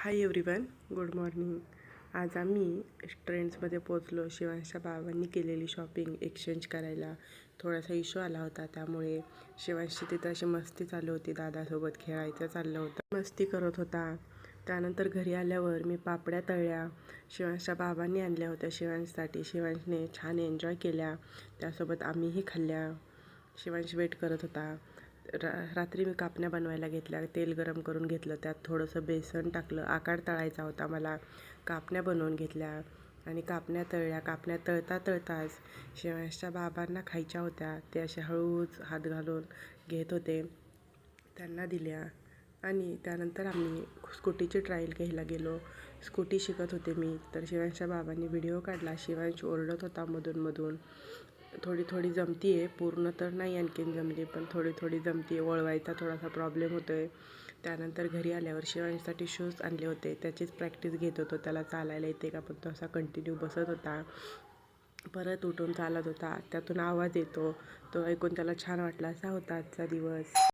Hi everyone, good morning. आज आम्ही ट्रेंड्समध्ये पोचलो. शिवांशच्या बाबांनी केलेली शॉपिंग एक्सचेंज करायला थोडासा इश्यू आला होता, त्यामुळे शिवांशची तिथं अशी मस्ती चालू होती. दादासोबत खेळायचं चाललं होतं, मस्ती करत होता. त्यानंतर घरी आल्यावर मी पापड्या तळल्या, शिवांशच्या बाबांनी आणल्या होत्या शिवांशसाठी. शिवांशने छान एन्जॉय केल्या, त्यासोबत आम्हीही खाल्ल्या. शिवांश वेट करत होता. रात्री मी कापण्या बनवायला घेतल्या. तेल गरम करून घेतलं, त्यात थोडंसं बेसन टाकलं. आकार तळायचा होता मला. कापण्या बनवून घेतल्या आणि कापण्या तळल्या. कापण्या तळता तळताच शिवांशच्या बाबांना खायच्या होत्या. ते असे हळूच हात घालून घेत होते, त्यांना दिल्या. आणि त्यानंतर आम्ही स्कूटीची ट्रायल घ्यायला गेलो. स्कूटी शिकत होते मी, तर शिवांशच्या बाबांनी व्हिडिओ काढला. शिवांश ओरडत होता मधून. थोडी थोडी जमती आहे, पूर्ण तर नाही आणखीन जमली, पण थोडी थोडी जमती आहे. वळवायचा थोडासा प्रॉब्लेम होतो आहे. त्यानंतर घरी आल्यावर शिवांशसाठी शूज आणले होते, त्याचीच प्रॅक्टिस घेत होतो. त्याला चालायला येते का, पण तो असा कंटिन्यू बसत होता, परत उठून चालत होता. त्यातून आवाज येतो, तो ऐकून त्याला छान वाटला. असा होता आजचा दिवस.